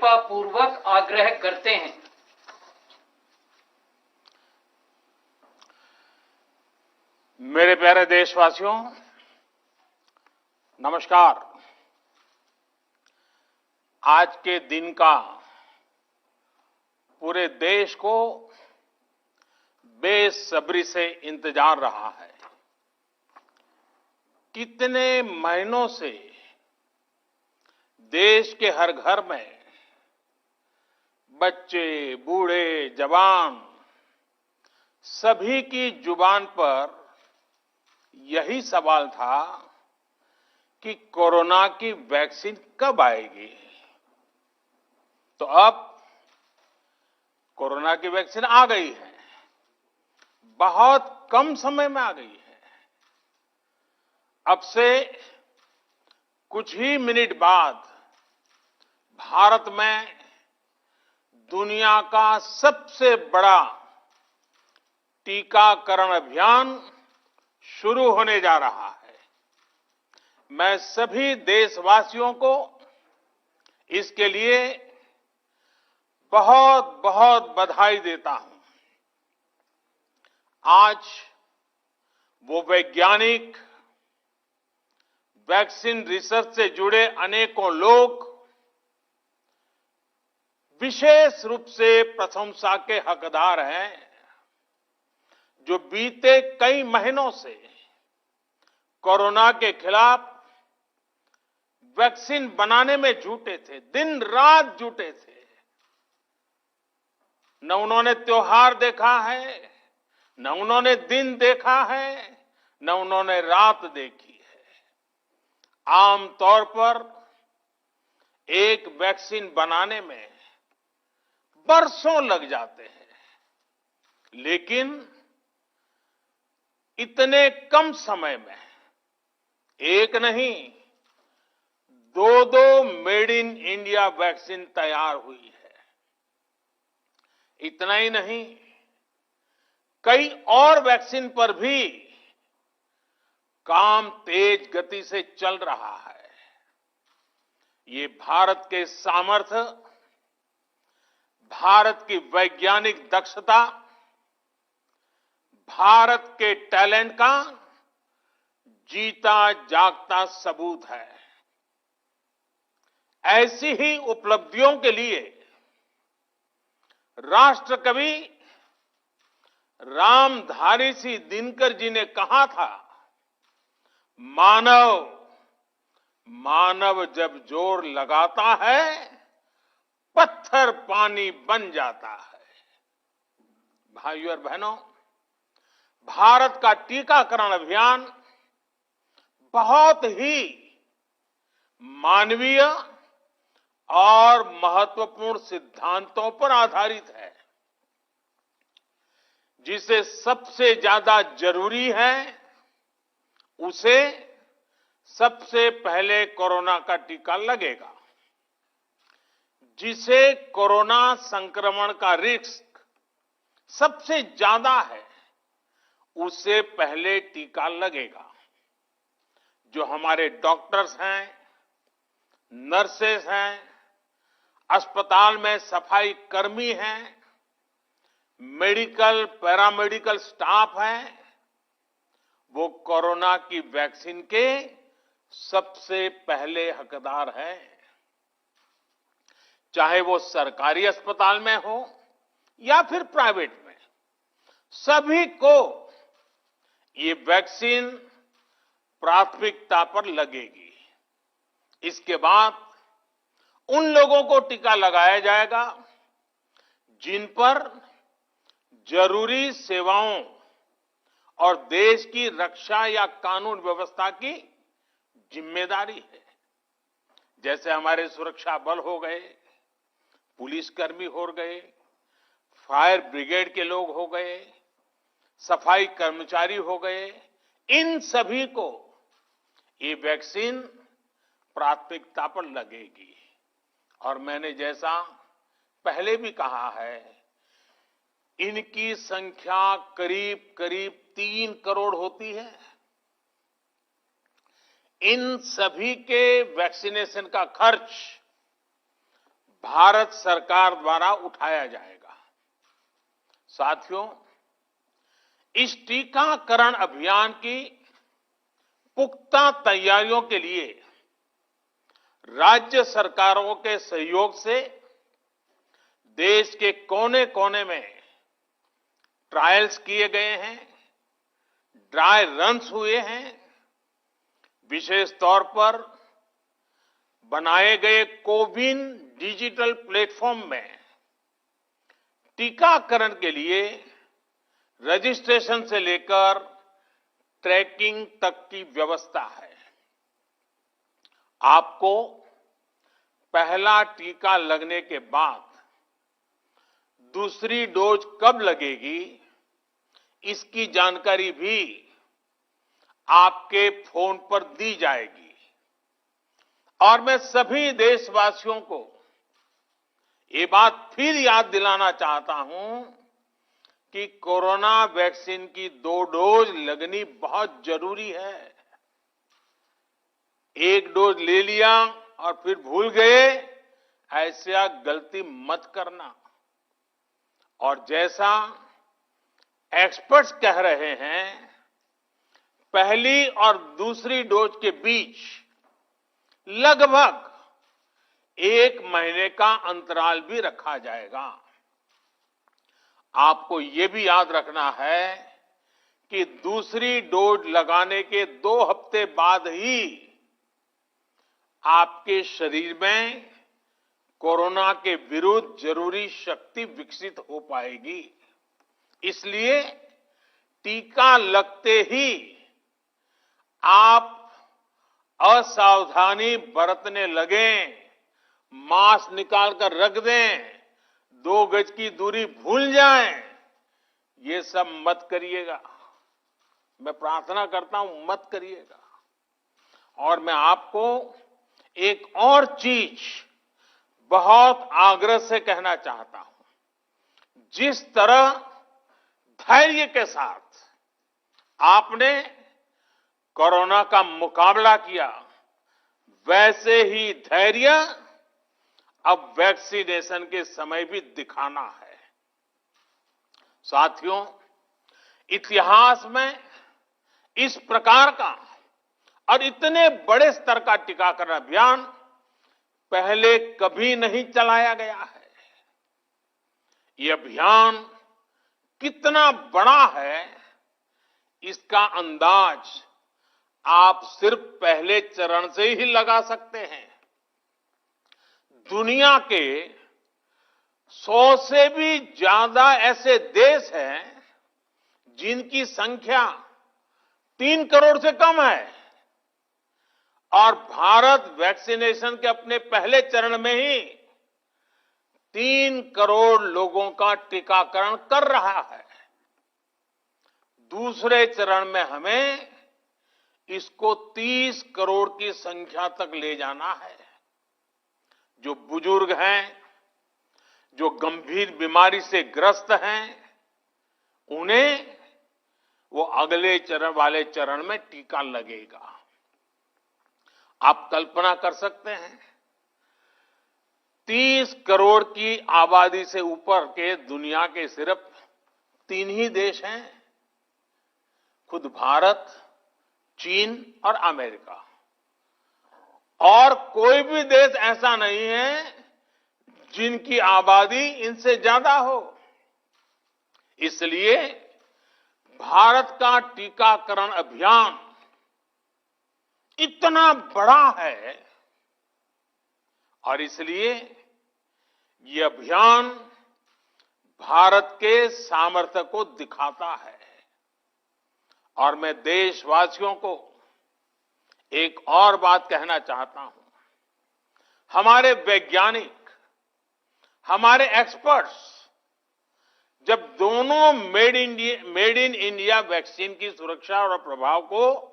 कृपापूर्वक आग्रह करते हैं। मेरे प्यारे देशवासियों, नमस्कार। आज के दिन का पूरे देश को बेसब्री से इंतजार रहा है। कितने महीनों से देश के हर घर में बच्चे, बूढ़े, जवान सभी की जुबान पर यही सवाल था कि कोरोना की वैक्सीन कब आएगी। तो अब कोरोना की वैक्सीन आ गई है, बहुत कम समय में आ गई है। अब से कुछ ही मिनट बाद भारत में दुनिया का सबसे बड़ा टीकाकरण अभियान शुरू होने जा रहा है। मैं सभी देशवासियों को इसके लिए बहुत बहुत बधाई देता हूं। आज वो वैज्ञानिक, वैक्सीन रिसर्च से जुड़े अनेकों लोग विशेष रूप से प्रशंसा के हकदार हैं, जो बीते कई महीनों से कोरोना के खिलाफ वैक्सीन बनाने में जुटे थे, दिन रात जुटे थे। न उन्होंने त्योहार देखा है, न उन्होंने दिन देखा है, न उन्होंने रात देखी है। आमतौर पर एक वैक्सीन बनाने में बरसों लग जाते हैं, लेकिन इतने कम समय में एक नहीं, दो मेड इन इंडिया वैक्सीन तैयार हुई है। इतना ही नहीं, कई और वैक्सीन पर भी काम तेज गति से चल रहा है। ये भारत के सामर्थ्य, भारत की वैज्ञानिक दक्षता, भारत के टैलेंट का जीता जागता सबूत है। ऐसी ही उपलब्धियों के लिए राष्ट्रकवि रामधारी सिंह दिनकर जी ने कहा था, मानव जब जोर लगाता है, पत्थर पानी बन जाता है। भाइयों और बहनों, भारत का टीकाकरण अभियान बहुत ही मानवीय और महत्वपूर्ण सिद्धांतों पर आधारित है। जिसे सबसे ज्यादा जरूरी है, उसे सबसे पहले कोरोना का टीका लगेगा। जिसे कोरोना संक्रमण का रिस्क सबसे ज्यादा है, उसे पहले टीका लगेगा। जो हमारे डॉक्टर्स हैं, नर्सेस हैं, अस्पताल में सफाई कर्मी हैं, मेडिकल, पैरामेडिकल स्टाफ हैं, वो कोरोना की वैक्सीन के सबसे पहले हकदार हैं। चाहे वो सरकारी अस्पताल में हो या फिर प्राइवेट में, सभी को ये वैक्सीन प्राथमिकता पर लगेगी। इसके बाद उन लोगों को टीका लगाया जाएगा जिन पर जरूरी सेवाओं और देश की रक्षा या कानून व्यवस्था की जिम्मेदारी है। जैसे हमारे सुरक्षा बल हो गए, पुलिसकर्मी हो गए, फायर ब्रिगेड के लोग हो गए, सफाई कर्मचारी हो गए, इन सभी को ये वैक्सीन प्राथमिकता पर लगेगी। और मैंने जैसा पहले भी कहा है, इनकी संख्या करीब करीब 3 करोड़ होती है। इन सभी के वैक्सीनेशन का खर्च भारत सरकार द्वारा उठाया जाएगा। साथियों, इस टीकाकरण अभियान की पुख्ता तैयारियों के लिए राज्य सरकारों के सहयोग से देश के कोने-कोने में ट्रायल्स किए गए हैं, ड्राई रन्स हुए हैं। विशेष तौर पर बनाए गए कोविन डिजिटल प्लेटफॉर्म में टीकाकरण के लिए रजिस्ट्रेशन से लेकर ट्रैकिंग तक की व्यवस्था है। आपको पहला टीका लगने के बाद दूसरी डोज कब लगेगी, इसकी जानकारी भी आपके फोन पर दी जाएगी। और मैं सभी देशवासियों को ये बात फिर याद दिलाना चाहता हूं कि कोरोना वैक्सीन की 2 डोज लगनी बहुत जरूरी है। एक डोज ले लिया और फिर भूल गए, ऐसा गलती मत करना। और जैसा एक्सपर्ट्स कह रहे हैं, पहली और दूसरी डोज के बीच लगभग 1 महीने का अंतराल भी रखा जाएगा। आपको ये भी याद रखना है कि दूसरी डोज लगाने के 2 हफ्ते बाद ही आपके शरीर में कोरोना के विरुद्ध जरूरी शक्ति विकसित हो पाएगी। इसलिए टीका लगते ही आप असावधानी बरतने लगें, मास्क निकालकर रख दें, 2 गज की दूरी भूल जाएं, ये सब मत करिएगा। मैं प्रार्थना करता हूं, मत करिएगा। और मैं आपको एक और चीज बहुत आग्रह से कहना चाहता हूं। जिस तरह धैर्य के साथ आपने कोरोना का मुकाबला किया, वैसे ही धैर्य अब वैक्सीनेशन के समय भी दिखाना है। साथियों, इतिहास में इस प्रकार का और इतने बड़े स्तर का टीकाकरण अभियान पहले कभी नहीं चलाया गया है। ये अभियान कितना बड़ा है, इसका अंदाज आप सिर्फ पहले चरण से ही लगा सकते हैं। दुनिया के 100 से भी ज्यादा ऐसे देश हैं जिनकी संख्या 3 करोड़ से कम है, और भारत वैक्सीनेशन के अपने पहले चरण में ही 3 करोड़ लोगों का टीकाकरण कर रहा है। दूसरे चरण में हमें इसको 30 करोड़ की संख्या तक ले जाना है। जो बुजुर्ग हैं, जो गंभीर बीमारी से ग्रस्त हैं, उन्हें वो अगले वाले चरण में टीका लगेगा। आप कल्पना कर सकते हैं, 30 करोड़ की आबादी से ऊपर के दुनिया के सिर्फ 3 ही देश हैं, खुद भारत, चीन और अमेरिका। और कोई भी देश ऐसा नहीं है जिनकी आबादी इनसे ज्यादा हो। इसलिए भारत का टीकाकरण अभियान इतना बड़ा है, और इसलिए ये अभियान भारत के सामर्थ्य को दिखाता है। और मैं देशवासियों को एक और बात कहना चाहता हूं। हमारे वैज्ञानिक, हमारे एक्सपर्ट्स जब दोनों मेड इन इंडिया वैक्सीन की सुरक्षा और प्रभाव को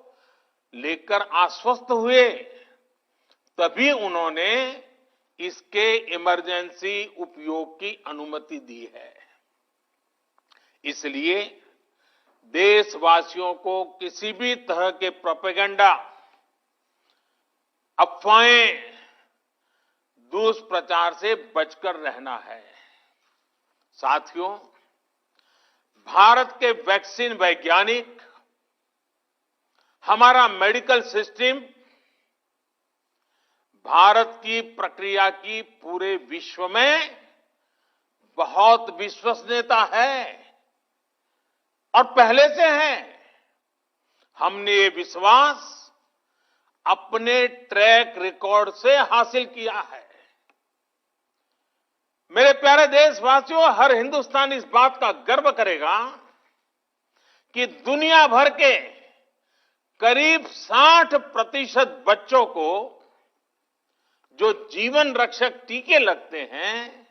लेकर आश्वस्त हुए, तभी उन्होंने इसके इमरजेंसी उपयोग की अनुमति दी है। इसलिए देशवासियों को किसी भी तरह के प्रोपेगेंडा, अफवाहें दुष्प्रचार से बचकर रहना है। साथियों, भारत के वैक्सीन वैज्ञानिक, हमारा मेडिकल सिस्टम भारत की प्रक्रिया की पूरे विश्व में बहुत विश्वसनीयता है और पहले से है। हमने ये विश्वास अपने ट्रैक रिकॉर्ड से हासिल किया है। मेरे प्यारे देशवासियों, हर हिंदुस्तानी इस बात का गर्व करेगा कि दुनिया भर के करीब 60% बच्चों को जो जीवन रक्षक टीके लगते हैं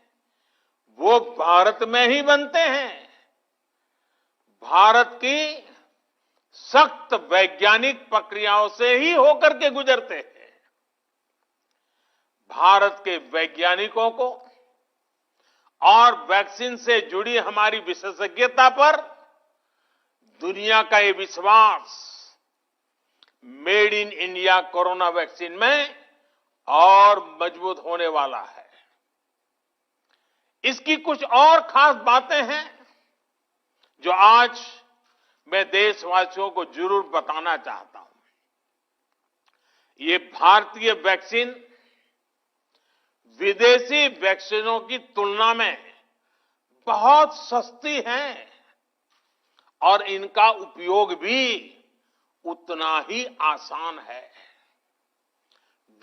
वो भारत में ही बनते हैं। भारत की सख्त वैज्ञानिक प्रक्रियाओं से ही होकर के गुजरते हैं। भारत के वैज्ञानिकों को और वैक्सीन से जुड़ी हमारी विशेषज्ञता पर दुनिया का ये विश्वास made in India corona vaccine में और मजबूत होने वाला है। इसकी कुछ और खास बातें हैं जो आज मैं देशवासियों को जरूर बताना चाहता हूं। ये भारतीय वैक्सीन विदेशी वैक्सीनों की तुलना में बहुत सस्ती है और इनका उपयोग भी उतना ही आसान है।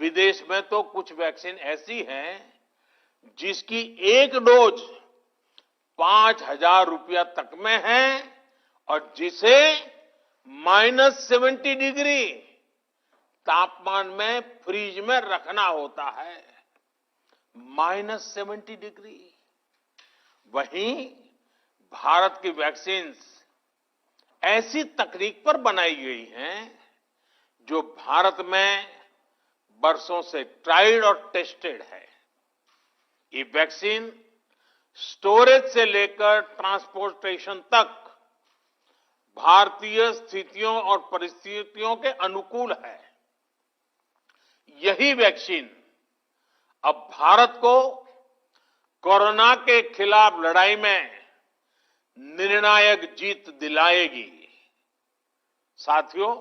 विदेश में तो कुछ वैक्सीन ऐसी हैं जिसकी एक डोज 5,000 रुपया तक में है और जिसे -70 डिग्री तापमान में फ्रीज में रखना होता है। -70 डिग्री। वहीं भारत की वैक्सीन ऐसी तकनीक पर बनाई गई हैं जो भारत में बरसों से ट्राइड और टेस्टेड है। ये वैक्सीन स्टोरेज से लेकर ट्रांसपोर्टेशन तक भारतीय स्थितियों और परिस्थितियों के अनुकूल है। यही वैक्सीन अब भारत को कोरोना के खिलाफ लड़ाई में निर्णायक जीत दिलाएगी। साथियों,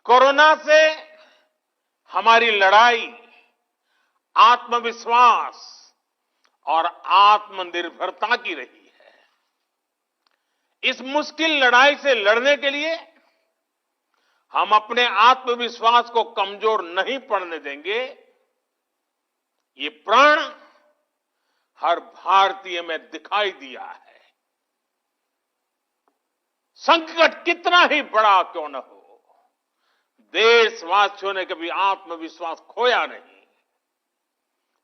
कोरोना से हमारी लड़ाई आत्मविश्वास और आत्मनिर्भरता की रही है। इस मुश्किल लड़ाई से लड़ने के लिए हम अपने आत्मविश्वास को कमजोर नहीं पड़ने देंगे। ये प्रण हर भारतीय में दिखाई दिया है। संकट कितना ही बड़ा क्यों न हो, देशवासियों ने कभी आत्मविश्वास खोया नहीं।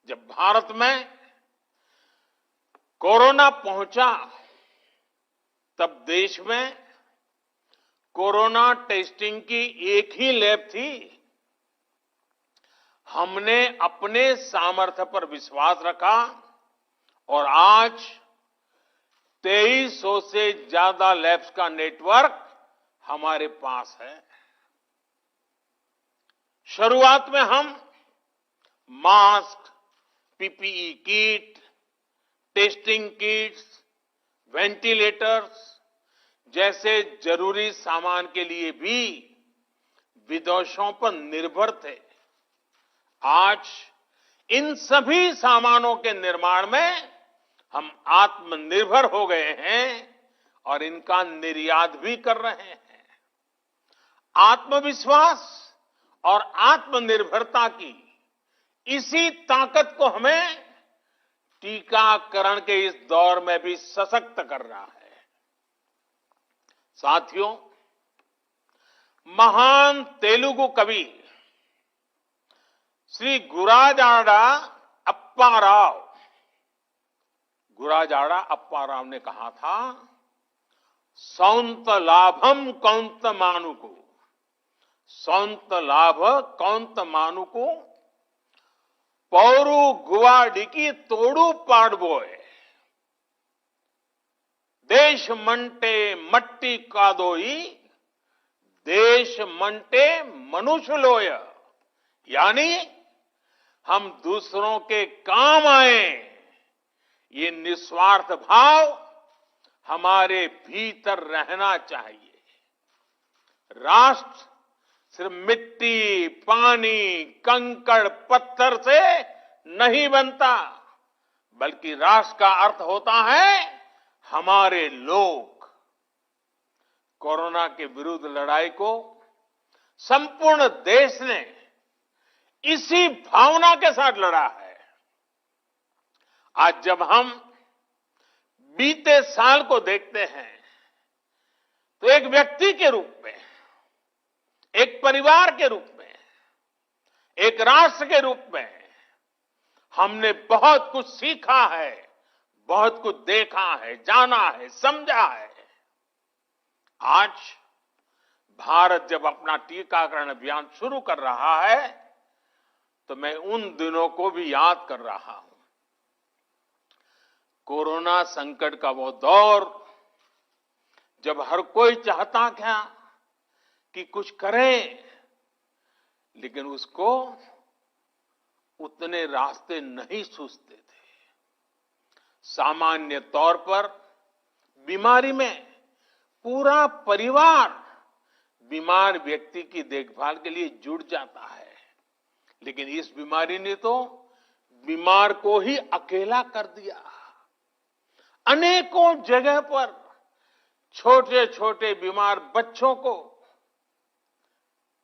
जब भारत में कोरोना पहुंचा तब देश में कोरोना टेस्टिंग की एक ही लैब थी। हमने अपने सामर्थ्य पर विश्वास रखा और आज 2300 से ज्यादा लैब्स का नेटवर्क हमारे पास है। शुरुआत में हम mask, PPE kit, testing kits, ventilators जैसे जरूरी सामान के लिए भी विदेशों पर निर्भर थे। आज इन सभी सामानों के निर्माण में हम आत्मनिर्भर हो गए हैं और इनका निर्यात भी कर रहे हैं। आत्मविश्वास और आत्मनिर्भरता की इसी ताकत को हमें टीकाकरण के इस दौर में भी सशक्त कर रहा है। साथियों, महान तेलुगु कवि श्री गुराजाड़ा अप्पा राव ने कहा था, सौंत लाभम कौंत मानुको, सौंत लाभ कौंत मानुको, पौरु गुवाडिकी तोड़ू पाड़बोए, देश मंटे मट्टी कादोई, देश मंटे मनुष्य लोय। यानी हम दूसरों के काम आए, ये निस्वार्थ भाव हमारे भीतर रहना चाहिए। राष्ट्र सिर्फ मिट्टी, पानी, कंकड़, पत्थर से नहीं बनता, बल्कि राष्ट्र का अर्थ होता है हमारे लोग। कोरोना के विरुद्ध लड़ाई को संपूर्ण देश ने इसी भावना के साथ लड़ा है। आज जब हम बीते साल को देखते हैं तो एक व्यक्ति के रूप में, एक परिवार के रूप में, एक राष्ट्र के रूप में हमने बहुत कुछ सीखा है, बहुत कुछ देखा है, जाना है, समझा है। आज भारत जब अपना टीकाकरण अभियान शुरू कर रहा है तो मैं उन दिनों को भी याद कर रहा हूं। कोरोना संकट का वो दौर जब हर कोई चाहता था कि कुछ करें, लेकिन उसको उतने रास्ते नहीं सूझते थे। सामान्य तौर पर बीमारी में पूरा परिवार बीमार व्यक्ति की देखभाल के लिए जुट जाता है, लेकिन इस बीमारी ने तो बीमार को ही अकेला कर दिया। अनेकों जगह पर छोटे छोटे बीमार बच्चों को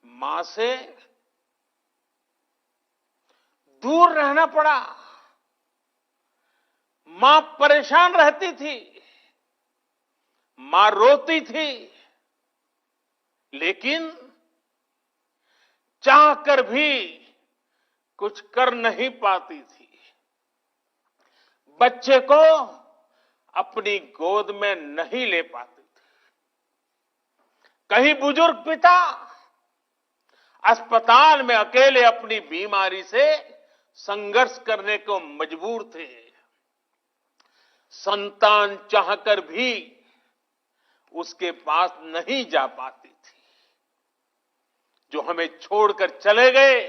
मां से दूर रहना पड़ा। मां परेशान रहती थी, मां रोती थी, लेकिन चाहकर भी कुछ कर नहीं पाती थी। बच्चे को अपनी गोद में नहीं ले पाती थी। कहीं बुजुर्ग पिता अस्पताल में अकेले अपनी बीमारी से संघर्ष करने को मजबूर थे। संतान चाहकर भी उसके पास नहीं जा पाती थी। जो हमें छोड़कर चले गए,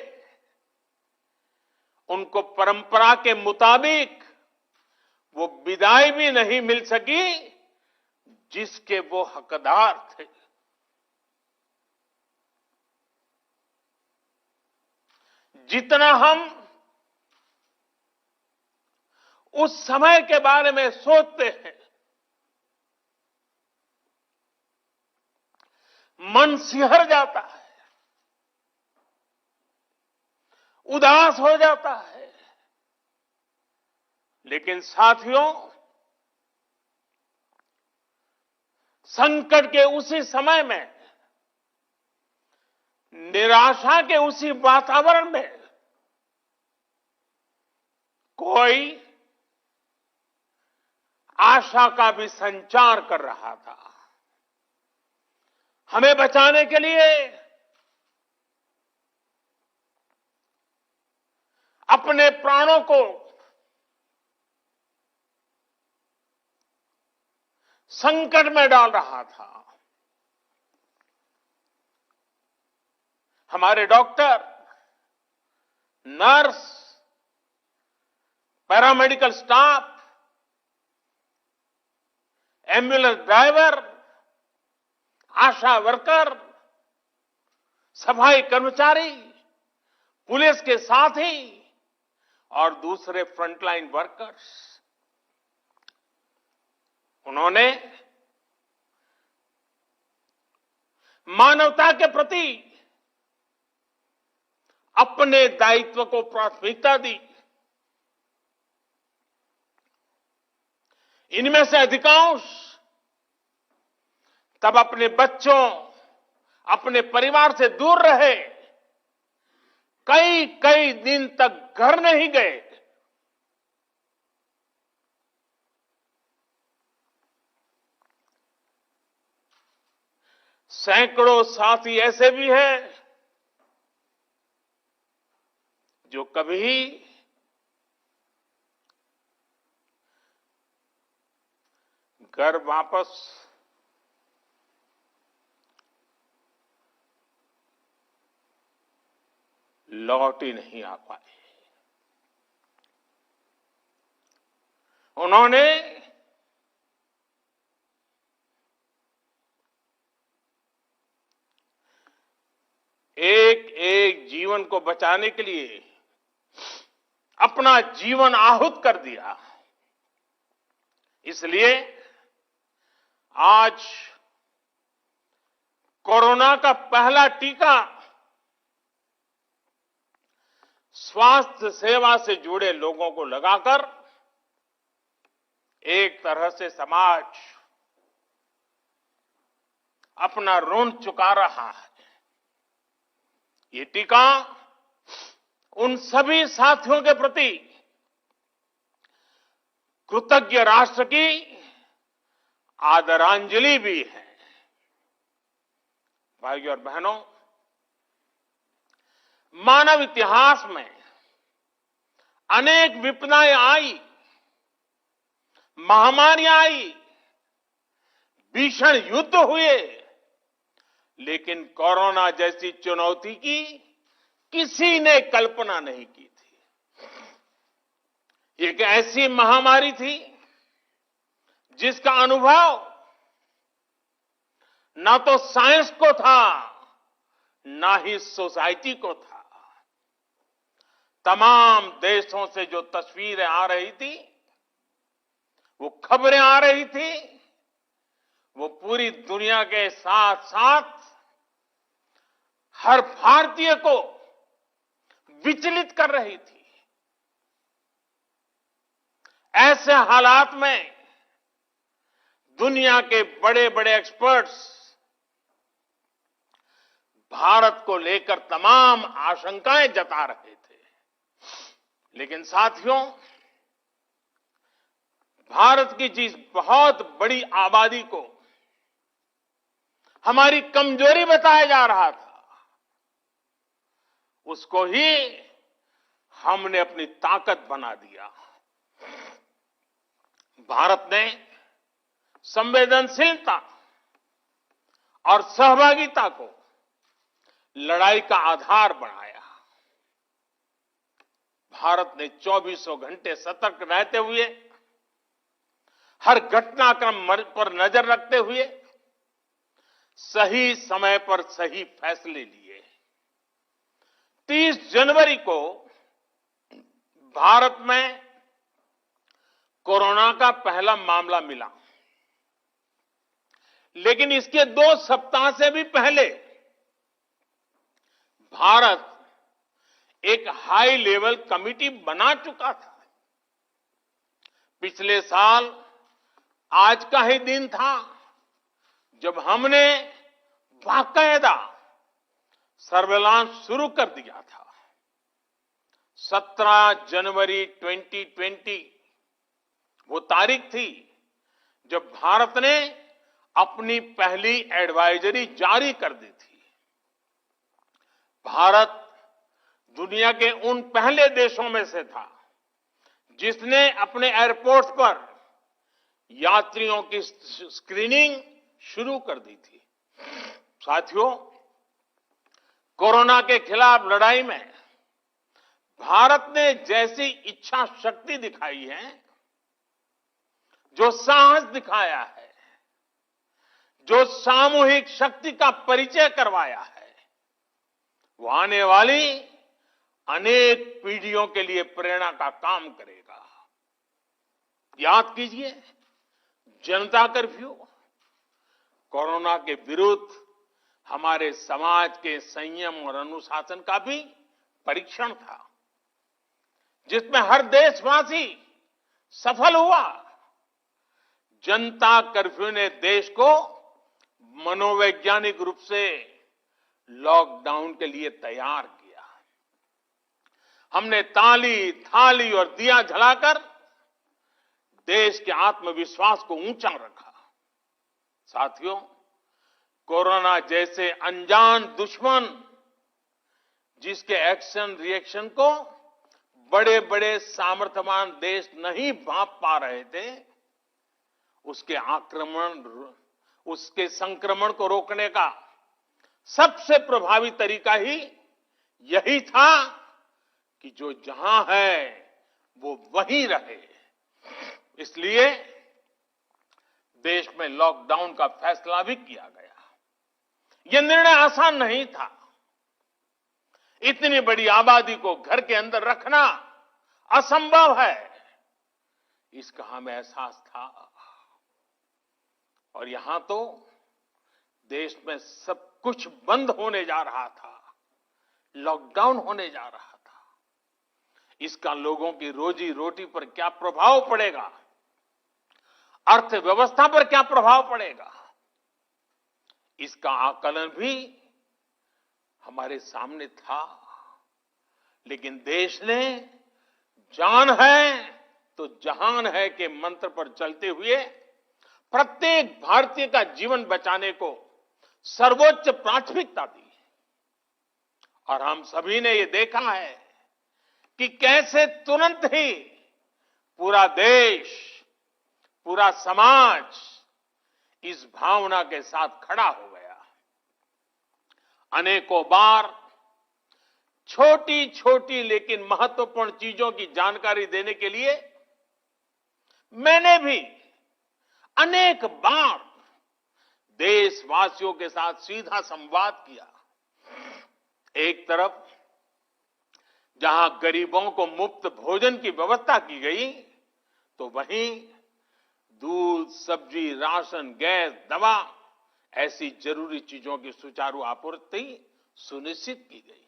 उनको परंपरा के मुताबिक वो विदाई भी नहीं मिल सकी जिसके वो हकदार थे। जितना हम उस समय के बारे में सोचते हैं, मन सिहर जाता है, उदास हो जाता है। लेकिन साथियों, संकट के उसी समय में, निराशा के उसी वातावरण में कोई आशा का भी संचार कर रहा था। हमें बचाने के लिए अपने प्राणों को संकट में डाल रहा था। हमारे doctor, nurse, paramedical staff, ambulance driver, ASHA worker, सफाई कर्मचारी, पुलिस के साथी और दूसरे फ्रंटलाइन वर्कर्स, उन्होंने मानवता के प्रति अपने दायित्व को प्राथमिकता दी। इनमें से अधिकांश तब अपने बच्चों, अपने परिवार से दूर रहे, कई कई दिन तक घर नहीं गए। सैकड़ों साथी ऐसे भी हैं जो कभी घर वापस लौट ही नहीं आ पाए। उन्होंने एक एक जीवन को बचाने के लिए अपना जीवन आहूत कर दिया। इसलिए आज कोरोना का पहला टीका स्वास्थ्य सेवा से जुड़े लोगों को लगाकर एक तरह से समाज अपना ऋण चुका रहा है। ये टीका उन सभी साथियों के प्रति कृतज्ञ राष्ट्र की आदरांजलि भी है। भाइयों और बहनों, मानव इतिहास में अनेक विपदाएं आई, महामारियां आई, भीषण युद्ध हुए, लेकिन कोरोना जैसी चुनौती की किसी ने कल्पना नहीं की थी। ये एक ऐसी महामारी थी जिसका अनुभव ना तो साइंस को था, ना ही सोसाइटी को था। तमाम देशों से जो तस्वीरें आ रही थी, वो खबरें आ रही थी, वो पूरी दुनिया के साथ साथ हर भारतीय को विचलित कर रही थी। ऐसे हालात में दुनिया के बड़े बड़े एक्सपर्ट्स भारत को लेकर तमाम आशंकाएं जता रहे थे। लेकिन साथियों, भारत की जिस बहुत बड़ी आबादी को हमारी कमजोरी बताया जा रहा था, उसको ही हमने अपनी ताकत बना दिया। भारत ने संवेदनशीलता और सहभागिता को लड़ाई का आधार बनाया। भारत ने 24 घंटे सतर्क रहते हुए, हर घटनाक्रम पर नजर रखते हुए सही समय पर सही फैसले लिए। 30 जनवरी को भारत में कोरोना का पहला मामला मिला, लेकिन इसके 2 सप्ताह से भी पहले भारत एक हाई लेवल कमिटी बना चुका था। पिछले साल आज का ही दिन था जब हमने बाकायदा सर्वेलांस शुरू कर दिया था। 17 जनवरी 2020 वो तारीख थी जब भारत ने अपनी पहली एडवाइजरी जारी कर दी थी। भारत दुनिया के उन पहले देशों में से था जिसने अपने एयरपोर्ट्स पर यात्रियों की स्क्रीनिंग शुरू कर दी थी। साथियों, कोरोना के खिलाफ लड़ाई में भारत ने जैसी इच्छा शक्ति दिखाई है, जो साहस दिखाया है, जो सामूहिक शक्ति का परिचय करवाया है, वो आने वाली अनेक पीढ़ियों के लिए प्रेरणा का काम करेगा। याद कीजिए, जनता कर्फ्यू कोरोना के विरुद्ध हमारे समाज के संयम और अनुशासन का भी परीक्षण था, जिसमें हर देशवासी सफल हुआ। जनता कर्फ्यू ने देश को मनोवैज्ञानिक रूप से लॉकडाउन के लिए तैयार किया। हमने ताली, थाली और दिया जलाकर देश के आत्मविश्वास को ऊंचा रखा। साथियों, कोरोना जैसे अनजान दुश्मन जिसके एक्शन रिएक्शन को बड़े बड़े सामर्थ्यवान देश नहीं भांप पा रहे थे, उसके संक्रमण को रोकने का सबसे प्रभावी तरीका ही यही था कि जो जहां है वो वहीं रहे। इसलिए देश में लॉकडाउन का फैसला भी किया गया। यह निर्णय आसान नहीं था। इतनी बड़ी आबादी को घर के अंदर रखना असंभव है, इसका हमें एहसास था। और यहां तो देश में सब कुछ बंद होने जा रहा था, लॉकडाउन होने जा रहा था। इसका लोगों की रोजी रोटी पर क्या प्रभाव पड़ेगा, अर्थव्यवस्था पर क्या प्रभाव पड़ेगा, इसका आकलन भी हमारे सामने था। लेकिन देश ने जान है तो जहान है के मंत्र पर चलते हुए प्रत्येक भारतीय का जीवन बचाने को सर्वोच्च प्राथमिकता दी। और हम सभी ने ये देखा है कि कैसे तुरंत ही पूरा देश, पूरा समाज इस भावना के साथ खड़ा हो गया। अनेकों बार छोटी छोटी लेकिन महत्वपूर्ण चीजों की जानकारी देने के लिए मैंने भी अनेक बार देशवासियों के साथ सीधा संवाद किया। एक तरफ जहां गरीबों को मुफ्त भोजन की व्यवस्था की गई, तो वहीं दूध, सब्जी, राशन, गैस, दवा ऐसी जरूरी चीजों की सुचारू आपूर्ति सुनिश्चित की गई।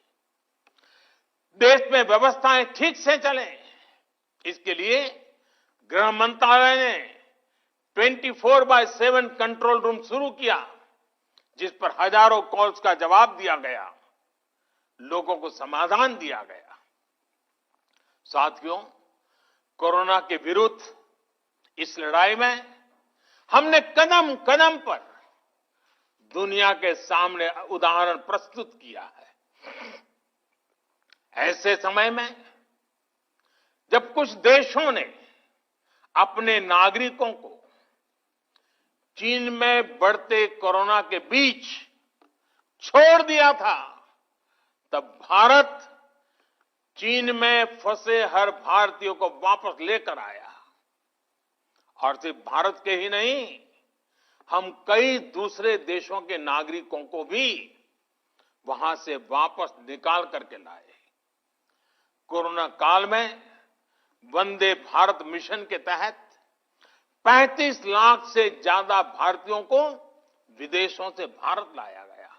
देश में व्यवस्थाएं ठीक से चले, इसके लिए गृह मंत्रालय ने 24/7 कंट्रोल रूम शुरू किया, जिस पर हजारों कॉल्स का जवाब दिया गया, लोगों को समाधान दिया गया। साथियों, कोरोना के विरुद्ध इस लड़ाई में हमने कदम कदम पर दुनिया के सामने उदाहरण प्रस्तुत किया है। ऐसे समय में जब कुछ देशों ने अपने नागरिकों को चीन में बढ़ते कोरोना के बीच छोड़ दिया था, तब भारत चीन में फंसे हर भारतीय को वापस लेकर आया। और सिर्फ भारत के ही नहीं, हम कई दूसरे देशों के नागरिकों को भी वहां से वापस निकाल करके लाए। कोरोना काल में वंदे भारत मिशन के तहत 35 लाख से ज्यादा भारतीयों को विदेशों से भारत लाया गया।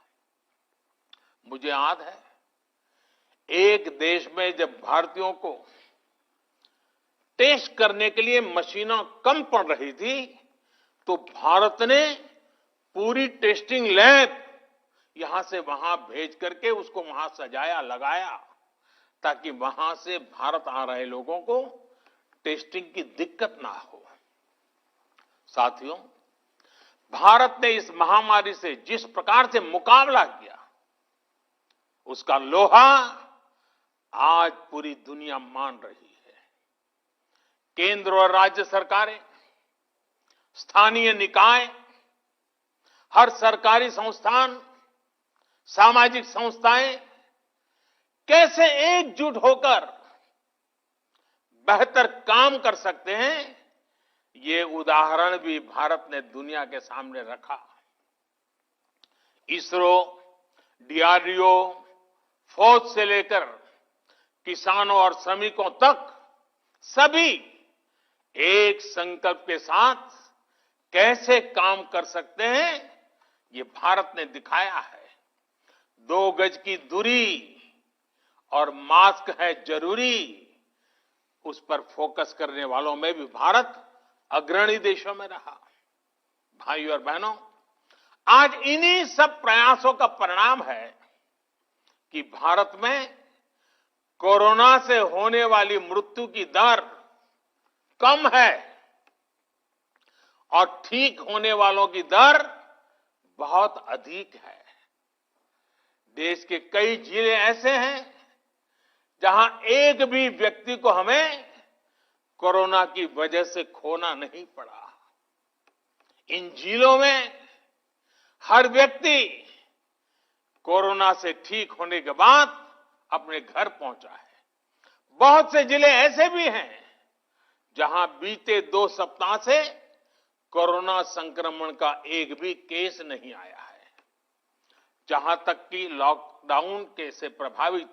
मुझे याद है, एक देश में जब भारतीयों को टेस्ट करने के लिए मशीनें कम पड़ रही थी, तो भारत ने पूरी टेस्टिंग लैब यहां से वहां भेज करके उसको वहां सजाया, लगाया, ताकि वहां से भारत आ रहे लोगों को टेस्टिंग की दिक्कत ना हो। साथियों, भारत ने इस महामारी से जिस प्रकार से मुकाबला किया, उसका लोहा आज पूरी दुनिया मान रही है। केंद्र और राज्य सरकारें, स्थानीय निकाय, हर सरकारी संस्थान, सामाजिक संस्थाएं कैसे एकजुट होकर बेहतर काम कर सकते हैं, ये उदाहरण भी भारत ने दुनिया के सामने रखा। इसरो, डीआरडीओ, फौज से लेकर किसानों और श्रमिकों तक सभी एक संकल्प के साथ कैसे काम कर सकते हैं, ये भारत ने दिखाया है। 2 गज की दूरी और मास्क है जरूरी, उस पर फोकस करने वालों में भी भारत अग्रणी देशों में रहा। भाइयों और बहनों, आज इन्हीं सब प्रयासों का परिणाम है कि भारत में कोरोना से होने वाली मृत्यु की दर कम है और ठीक होने वालों की दर बहुत अधिक है। देश के कई जिले ऐसे हैं जहां एक भी व्यक्ति को हमें कोरोना की वजह से खोना नहीं पड़ा। इन जिलों में हर व्यक्ति कोरोना से ठीक होने के बाद अपने घर पहुंचा है। बहुत से जिले ऐसे भी हैं जहां बीते 2 सप्ताह से कोरोना संक्रमण का एक भी केस नहीं आया है। जहां तक कि लॉकडाउन के से प्रभावित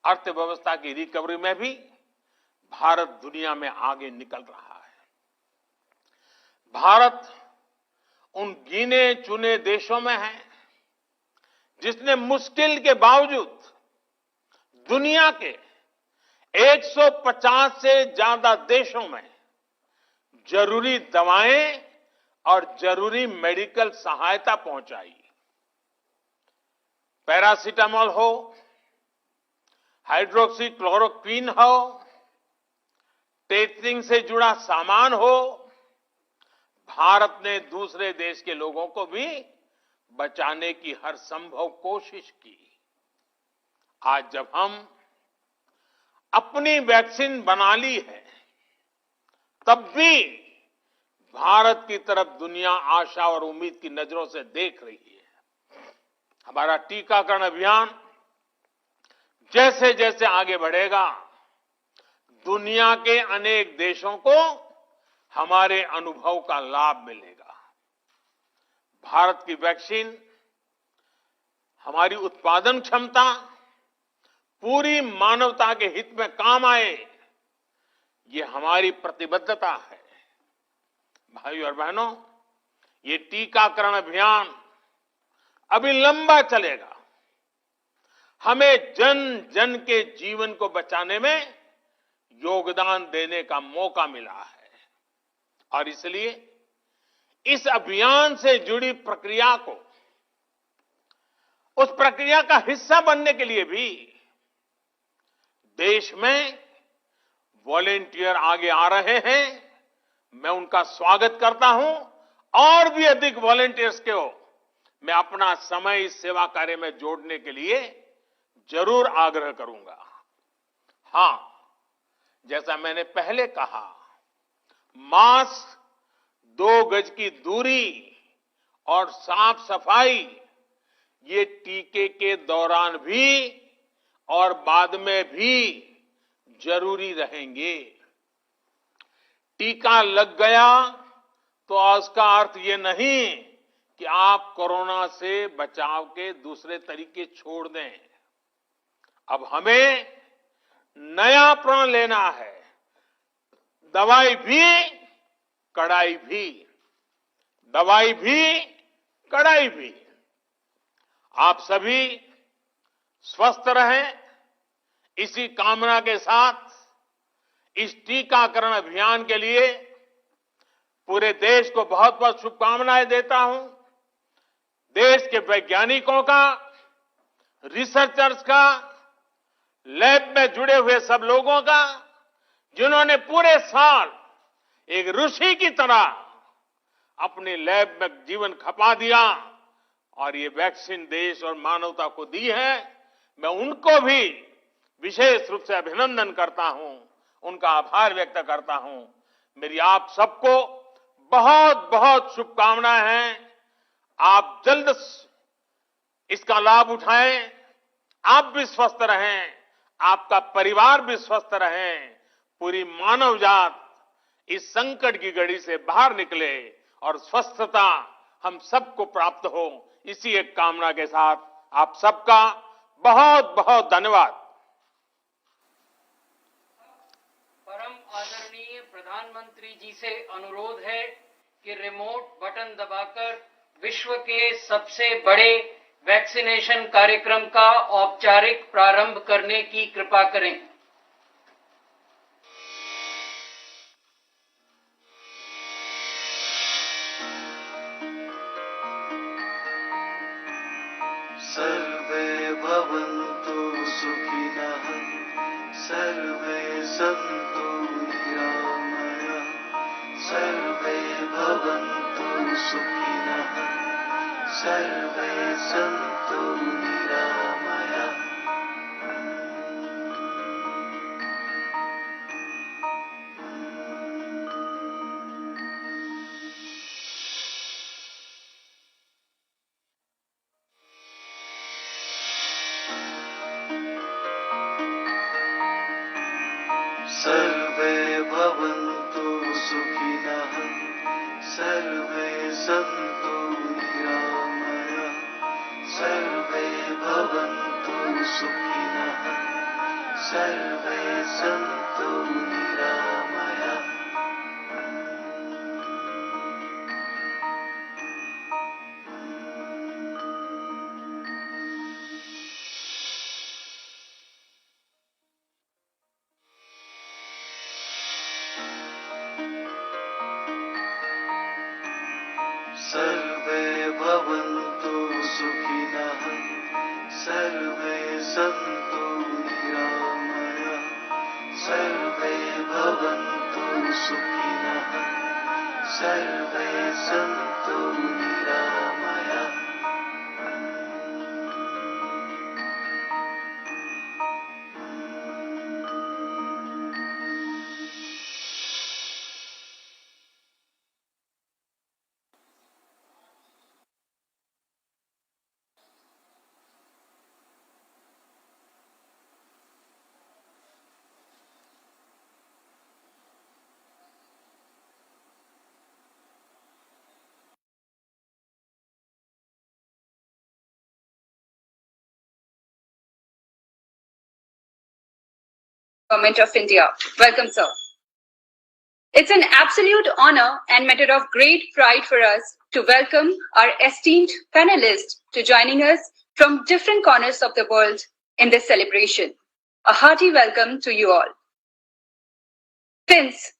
अर्थव्यवस्था की रिकवरी में भी भारत दुनिया में आगे निकल रहा है। भारत उन गिने चुने देशों में है जिसने मुश्किल के बावजूद दुनिया के 150 से ज्यादा देशों में जरूरी दवाएं और जरूरी मेडिकल सहायता पहुंचाई। पैरासीटामोल हो, हाइड्रोक्सी क्लोरोक्विन हो, टेस्टिंग से जुड़ा सामान हो, भारत ने दूसरे देश के लोगों को भी बचाने की हर संभव कोशिश की। आज जब हम अपनी वैक्सीन बना ली है, तब भी भारत की तरफ दुनिया आशा और उम्मीद की नजरों से देख रही है। हमारा टीकाकरण अभियान जैसे जैसे आगे बढ़ेगा, दुनिया के अनेक देशों को हमारे अनुभव का लाभ मिलेगा। भारत की वैक्सीन, हमारी उत्पादन क्षमता पूरी मानवता के हित में काम आए, ये हमारी प्रतिबद्धता है। भाइयों और बहनों, ये टीकाकरण अभियान अभी लंबा चलेगा। हमें जन जन के जीवन को बचाने में योगदान देने का मौका मिला है और इसलिए इस अभियान से जुड़ी प्रक्रिया को, उस प्रक्रिया का हिस्सा बनने के लिए भी देश में वॉलेंटियर आगे आ रहे हैं। मैं उनका स्वागत करता हूं और भी अधिक वॉलेंटियर्स को मैं अपना समय इस सेवा कार्य में जोड़ने के लिए जरूर आग्रह करूंगा। हां, जैसा मैंने पहले कहा, मास्क, 2 गज की दूरी और साफ सफाई ये टीके के दौरान भी और बाद में भी जरूरी रहेंगे। टीका लग गया तो उसका अर्थ ये नहीं कि आप कोरोना से बचाव के दूसरे तरीके छोड़ दें। अब हमें नया प्रण लेना है। दवाई भी, कड़ाई भी। दवाई भी, कड़ाई भी। आप सभी स्वस्थ रहें, इसी कामना के साथ इस टीकाकरण अभियान के लिए पूरे देश को बहुत बहुत शुभकामनाएं देता हूं। देश के वैज्ञानिकों का, रिसर्चर्स का, लैब में जुड़े हुए सब लोगों का, जिन्होंने पूरे साल एक ऋषि की तरह अपने लैब में जीवन खपा दिया और ये वैक्सीन देश और मानवता को दी है। मैं उनको भी विशेष रूप से अभिनंदन करता हूं, उनका आभार व्यक्त करता हूं। मेरी आप सबको बहुत बहुत शुभकामनाएं हैं। आप जल्द इसका लाभ उठाएं, आप भी स्वस्थ रहें, आपका परिवार भी स्वस्थ रहे, पूरी मानव जात इस संकट की घड़ी से बाहर निकले और स्वस्थता हम सबको प्राप्त हो। इसी एक कामना के साथ आप सबका बहुत बहुत धन्यवाद। परम आदरणीय प्रधानमंत्री जी से अनुरोध है कि रिमोट बटन दबाकर विश्व के सबसे बड़े वैक्सीनेशन कार्यक्रम का औपचारिक प्रारंभ करने की कृपा करें। सर्वे भवन्तु सुखिनः, सर्वे सन्तु निरामया, सर्वे भवन्तु सुखिनः, सर्वे सन्तु निरामया। सर्वे भवन्तु भवन्तु सुखिनः सर्वे सन्तु निरामयाः सर्वे भवन्तु सुखिनः सर्वे सन्तु निरामयाः सर्वे भवन्तु सुखिनः सर्वे सन्तु निरामयाः Government of India. Welcome, sir. It's an absolute honor and matter of great pride for us to welcome our esteemed panelists to joining us from different corners of the world in this celebration. A hearty welcome to you all. Since